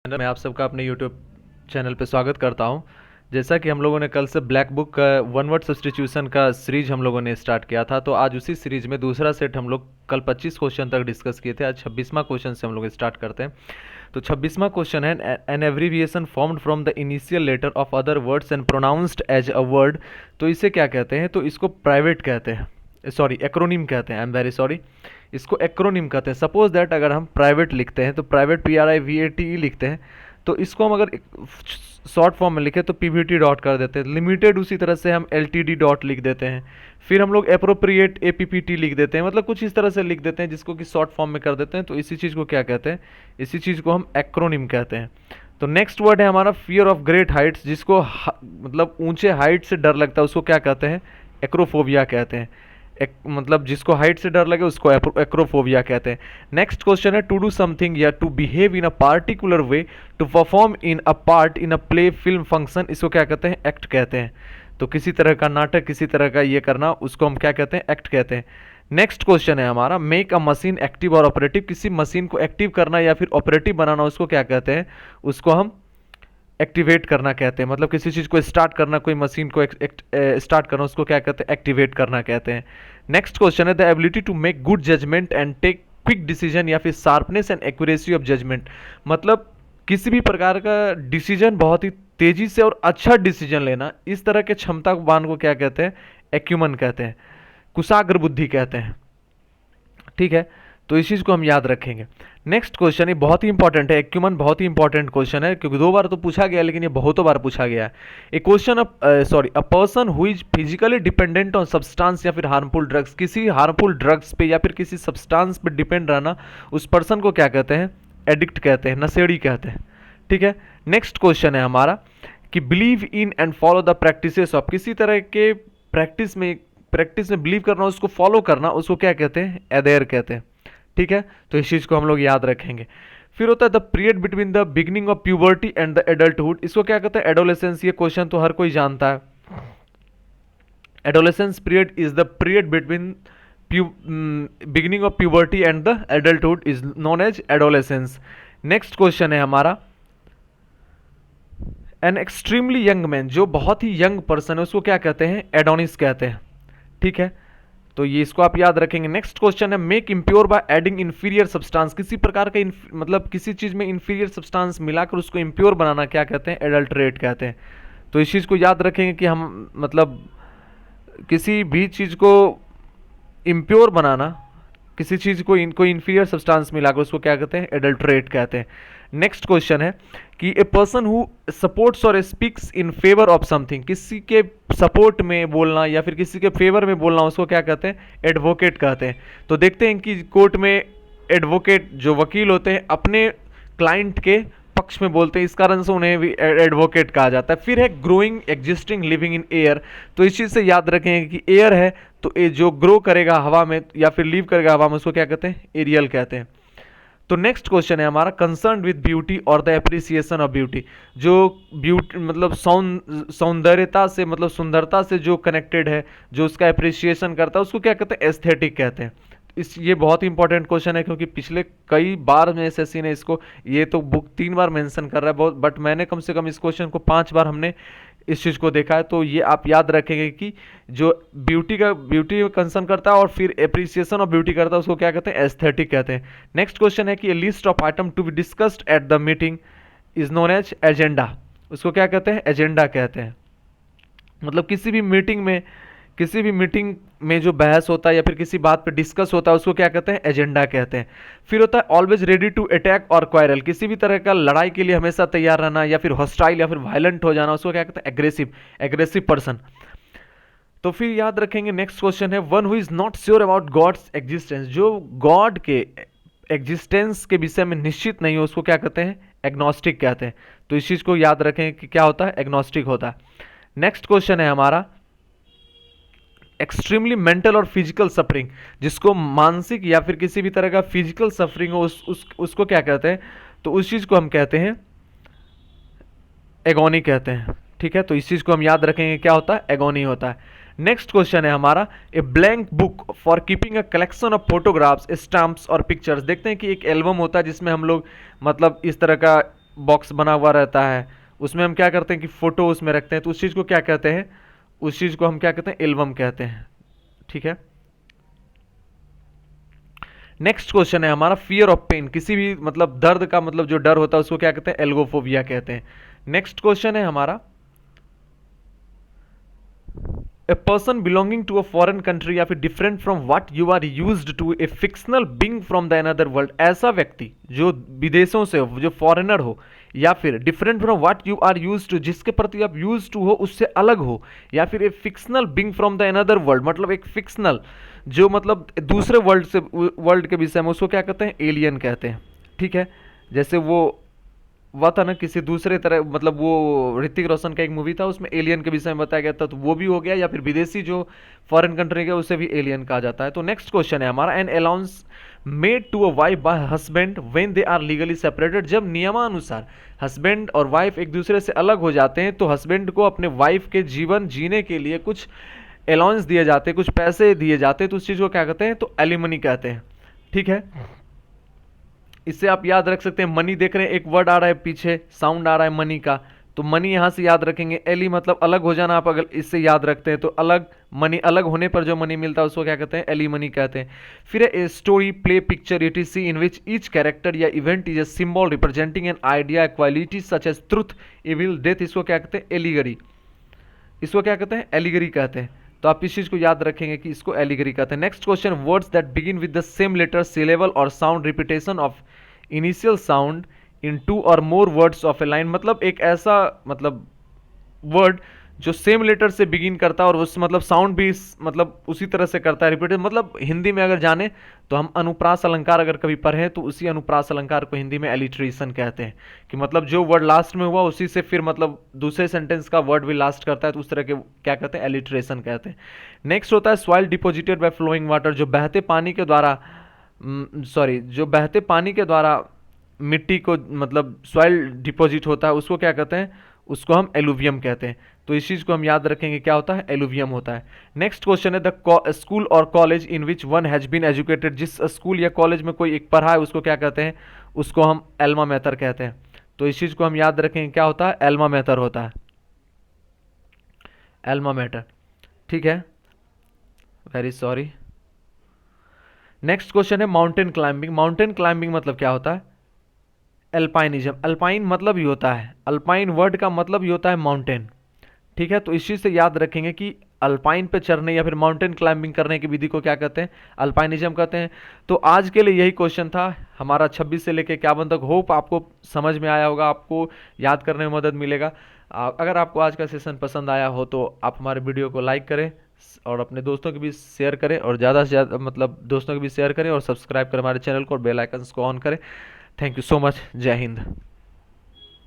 मैं आप सबका अपने यूट्यूब चैनल पे स्वागत करता हूं। जैसा कि हम लोगों ने कल से ब्लैक बुक का वन वर्ड सब्स्टिट्यूशन का सीरीज हम लोगों ने स्टार्ट किया था, तो आज उसी सीरीज में दूसरा सेट हम लोग कल 25 क्वेश्चन तक डिस्कस किए थे। आज 26वां क्वेश्चन से हम लोग स्टार्ट करते हैं। तो 26वां क्वेश्चन है, an abbreviation formed from the initial letter of other words and pronounced as a word. तो इसे क्या कहते हैं? तो इसको प्राइवेट कहते हैं, सॉरी एक्रोनिम कहते हैं। आई एम वेरी सॉरी, इसको एक्रोनिम कहते हैं। सपोज दैट अगर हम प्राइवेट लिखते हैं तो प्राइवेट PRIVATE लिखते हैं, तो इसको हम अगर शॉर्ट फॉर्म में लिखें तो PVT डॉट कर देते हैं। लिमिटेड उसी तरह से हम LTD डॉट लिख देते हैं। फिर हम लोग अप्रोप्रिएट APPT लिख देते हैं, मतलब कुछ इस तरह से लिख देते हैं जिसको कि शॉर्ट फॉर्म में कर देते हैं। तो इसी चीज़ को क्या कहते हैं? इसी चीज़ को हम एक्रोनिम कहते हैं। तो नेक्स्ट वर्ड है हमारा फियर ऑफ ग्रेट हाइट्स, जिसको मतलब ऊंचे हाइट से डर लगता है, उसको क्या कहते हैं? एक्रोफोबिया कहते हैं। मतलब जिसको हाइट से डर लगे उसको एक्रोफोबिया कहते हैं। नेक्स्ट क्वेश्चन है, टू डू समथिंग या to behave in a particular way, to perform in a part in a play, film, function, इसको क्या कहते हैं? एक्ट कहते हैं। तो किसी तरह का नाटक, किसी तरह का ये करना, उसको हम क्या कहते हैं? एक्ट कहते हैं। नेक्स्ट क्वेश्चन है हमारा, मेक अ मशीन एक्टिव और ऑपरेटिव, किसी मशीन को एक्टिव करना या फिर ऑपरेटिव बनाना, उसको क्या कहते हैं? उसको हम एक्टिवेट करना कहते हैं। मतलब किसी चीज़ को स्टार्ट करना, कोई मशीन को स्टार्ट करना, उसको क्या कहते हैं? एक्टिवेट करना कहते हैं। नेक्स्ट क्वेश्चन है, the ability to make good judgement and take quick decision या फिर sharpness and accuracy of judgement, मतलब किसी भी प्रकार का डिसीजन बहुत ही तेजी से और अच्छा डिसीजन लेना, इस तरह के क्षमता वान को क्या कहते हैं? एक्यूमन कहते हैं, कुशाग्र बुद्धि कहते हैं। ठीक है, तो इस चीज़ को हम याद रखेंगे। नेक्स्ट क्वेश्चन ये बहुत ही इंपॉर्टेंट है, एक्यूमन बहुत ही इंपॉर्टेंट क्वेश्चन है, क्योंकि 2 बार तो पूछा गया है, लेकिन ये बहुतों बार पूछा गया है। A question a person who is physically dependent on substance या फिर हार्मफुल ड्रग्स, किसी हार्मफुल ड्रग्स पे या फिर किसी सब्सटेंस पे डिपेंड रहना, उस पर्सन को क्या कहते हैं? एडिक्ट कहते हैं, नशेड़ी कहते हैं। ठीक है, नेक्स्ट क्वेश्चन है हमारा कि believe in and follow the practices of, किसी तरह के प्रैक्टिस में बिलीव करना, उसको फॉलो करना, उसको क्या कहते हैं? एडेयर कहते हैं। ठीक है, तो इस चीज़ को हम लोग याद रखेंगे। फिर होता है the period between the beginning of puberty and the adulthood, इसको क्या कहते हैं? एडोलेसेंस। ये क्वेश्चन तो हर कोई जानता है। Adolescence period is the period between beginning of puberty and the adulthood is known as adolescence. Next question है हमारा, एन एक्सट्रीमली यंग मैन, जो बहुत ही यंग पर्सन है, उसको क्या कहते हैं? एडोनिस कहते हैं। ठीक है, तो ये इसको आप याद रखेंगे। नेक्स्ट क्वेश्चन है, make impure by adding inferior substance, किसी प्रकार का मतलब किसी चीज में इन्फीरियर सब्सटेंस मिलाकर उसको इम्प्योर बनाना क्या कहते हैं? एडल्टरेट कहते हैं। तो इस चीज को याद रखेंगे कि हम मतलब किसी भी चीज को इम्प्योर बनाना, किसी चीज को कोई इन्फीरियर सब्सटेंस मिलाकर उसको क्या कहते हैं? एडल्टरेट कहते हैं। नेक्स्ट क्वेश्चन है कि ए पर्सन हु सपोर्ट्स और speaks in favour of something, किसी के सपोर्ट में बोलना या फिर किसी के फेवर में बोलना, उसको क्या कहते हैं? एडवोकेट कहते हैं। तो देखते हैं कि कोर्ट में एडवोकेट जो वकील होते हैं अपने क्लाइंट के पक्ष में बोलते हैं, इस कारण से उन्हें भी एडवोकेट कहा जाता है। फिर है growing, existing, living in air, तो इस चीज़ से याद रखेंगे कि एयर है तो ये जो ग्रो करेगा हवा में या फिर लिव करेगा हवा में, उसको क्या कहते हैं? एरियल कहते हैं। तो नेक्स्ट क्वेश्चन है हमारा, कंसर्न विद ब्यूटी और द एप्रिसिएशन ऑफ ब्यूटी, जो ब्यूटी मतलब सौंदर्यता से, मतलब सुंदरता से जो कनेक्टेड है, जो उसका एप्रिसिएशन करता है, उसको क्या कहते हैं? एस्थेटिक कहते हैं। ये बहुत ही इंपॉर्टेंट क्वेश्चन है, क्योंकि पिछले कई बार में एसएससी ने इसको, ये तो बुक 3 बार मेंशन कर रहा है बहुत, बट मैंने कम से कम इस क्वेश्चन को 5 बार हमने इस चीज़ को देखा है। तो ये आप याद रखेंगे कि जो ब्यूटी कंसर्न करता है और फिर एप्रिसिएशन ऑफ ब्यूटी करता है, उसको क्या कहते हैं? एस्थेटिक कहते हैं। नेक्स्ट क्वेश्चन है कि a list of item to be discussed at the meeting is known as agenda, उसको क्या कहते हैं? एजेंडा कहते हैं। मतलब किसी भी मीटिंग में जो बहस होता है या फिर किसी बात पे डिस्कस होता है, उसको क्या कहते हैं? एजेंडा कहते हैं। फिर होता है ऑलवेज रेडी टू अटैक और क्वारल, किसी भी तरह का लड़ाई के लिए हमेशा तैयार रहना या फिर हॉस्टाइल या फिर वायलेंट हो जाना, उसको क्या कहते हैं? Aggressive person. तो फिर याद रखेंगे नेक्स्ट क्वेश्चन है, one who is not sure about God's existence, जो गॉड के एग्जिस्टेंस के विषय में निश्चित नहीं हो, उसको क्या कहते हैं? एग्नोस्टिक कहते हैं। तो इस चीज को याद रखें कि क्या होता है? एग्नोस्टिक होता है। नेक्स्ट क्वेश्चन है हमारा, एक्सट्रीमली मेंटल और फिजिकल सफरिंग, जिसको मानसिक या फिर किसी भी तरह का फिजिकल सफरिंग हो, उसको क्या कहते हैं? तो उस चीज को हम कहते हैं एगोनी कहते हैं। ठीक है, तो इस चीज को हम याद रखेंगे, क्या होता है? एगोनी होता है। नेक्स्ट क्वेश्चन है हमारा, a blank book for keeping a collection of photographs, stamps और पिक्चर्स, देखते हैं कि एक एल्बम होता है जिसमें हम लोग मतलब इस तरह का बॉक्स बना हुआ रहता है, उसमें हम क्या करते हैं कि फोटो उसमें रखते हैं, तो उस चीज़ को क्या कहते हैं, उस चीज़ को हम क्या कहते हैं, एल्बम कहते हैं। ठीक है। नेक्स्ट क्वेश्चन है हमारा फियर ऑफ पेन, किसी भी मतलब दर्द का मतलब जो डर होता है उसको क्या कहते हैं, एल्गोफोबिया कहते हैं। नेक्स्ट क्वेश्चन है हमारा, a person belonging to a foreign country या फिर different from what you are used to, a fictional being from the another world, ऐसा व्यक्ति जो विदेशों से हो, जो फॉरेनर हो, या फिर different from what you are used to, जिसके प्रति आप यूज टू हो उससे अलग हो, या फिर a fictional being from the another world, मतलब एक फिक्शनल जो मतलब दूसरे वर्ल्ड से, वर्ल्ड के विषय में, उसको क्या कहते हैं, एलियन कहते हैं। ठीक है। जैसे वो हुआ था ना किसी दूसरे तरह, मतलब वो ऋतिक रोशन का एक मूवी था उसमें एलियन के विषय में बताया गया था, तो वो भी हो गया, या फिर विदेशी जो फॉरेन कंट्री के उसे भी एलियन कहा जाता है। तो नेक्स्ट क्वेश्चन है हमारा, an allowance made to a wife by husband when they are legally separated, जब नियमानुसार हस्बैंड और वाइफ एक दूसरे से अलग हो जाते हैं तो हस्बैंड को अपने वाइफ के जीवन जीने के लिए कुछ अलाउंस दिए जाते हैं, कुछ पैसे दिए जाते हैं, तो उस चीज़ को क्या कहते हैं, तो एलिमनी कहते हैं। ठीक है। इससे आप याद रख सकते हैं, मनी देख रहे हैं, एक वर्ड आ रहा है पीछे, साउंड आ रहा है मनी का, तो मनी यहां से याद रखेंगे, एली मतलब अलग हो जाना, आप अगर इससे याद रखते हैं तो अलग, मनी अलग होने पर जो मनी मिलता है उसको क्या कहते हैं, एली मनी कहते हैं। फिर a story play picture etc in which each character या event is a symbol representing an idea quality such as truth evil death, इसको क्या कहते हैं, एलिगरी, इसको क्या कहते हैं, एलिगरी कहते हैं। तो आप इस चीज को याद रखेंगे कि इसको एलिगरी कहते हैं। Next question, words that begin with the same letter syllable और sound repetition of initial sound in two और more words of a line, मतलब एक ऐसा मतलब वर्ड जो सेम लेटर से बिगिन करता है और उस मतलब साउंड भी मतलब उसी तरह से करता है, रिपीटेड, मतलब हिंदी में अगर जाने तो हम अनुप्रास अलंकार अगर कभी पढ़ें तो उसी अनुप्रास अलंकार को हिंदी में एलिट्रेशन कहते हैं, कि मतलब जो वर्ड लास्ट में हुआ उसी से फिर मतलब दूसरे सेंटेंस का वर्ड भी लास्ट करता है, तो उस तरह के क्या कहते हैं, एलिट्रेशन कहते हैं। नेक्स्ट होता है soil deposited by flowing water, जो बहते पानी के द्वारा जो बहते पानी के द्वारा मिट्टी को मतलब सॉइल डिपॉजिट होता है उसको क्या कहते हैं, उसको हम एलुवियम कहते हैं। तो इस चीज़ को हम याद रखेंगे, क्या होता है, एलुवियम होता है। नेक्स्ट क्वेश्चन है, द स्कूल और college in which one has been educated, जिस स्कूल या कॉलेज में कोई एक पढ़ा है उसको क्या कहते हैं, उसको हम एल्मा मैथर कहते हैं। तो इस चीज़ को हम याद रखेंगे, क्या होता है, एल्मा मैथर होता है, एल्मा मैटर। ठीक है, वेरी सॉरी। नेक्स्ट क्वेश्चन है माउंटेन क्लाइंबिंग, माउंटेन क्लाइंबिंग मतलब क्या होता है, अल्पाइनिज्म, अल्पाइन मतलब ही होता है, अल्पाइन वर्ड का मतलब ही होता है माउंटेन। ठीक है। तो इस चीज़ से याद रखेंगे कि अल्पाइन पे चढ़ने या फिर माउंटेन क्लाइंबिंग करने की विधि को क्या कहते हैं, अल्पाइनिज्म कहते हैं। तो आज के लिए यही क्वेश्चन था हमारा 26 से लेके 51 तक। होप आपको समझ में आया होगा, आपको याद करने में मदद मिलेगा। अगर आपको आज का सेशन पसंद आया हो तो आप हमारे वीडियो को लाइक करें और अपने दोस्तों के बीच शेयर करें, और ज़्यादा से ज़्यादा मतलब दोस्तों के बीच शेयर करें, और सब्सक्राइब करें हमारे चैनल को और बेल आइकन्स को ऑन करें। Thank you so much. जय हिंद।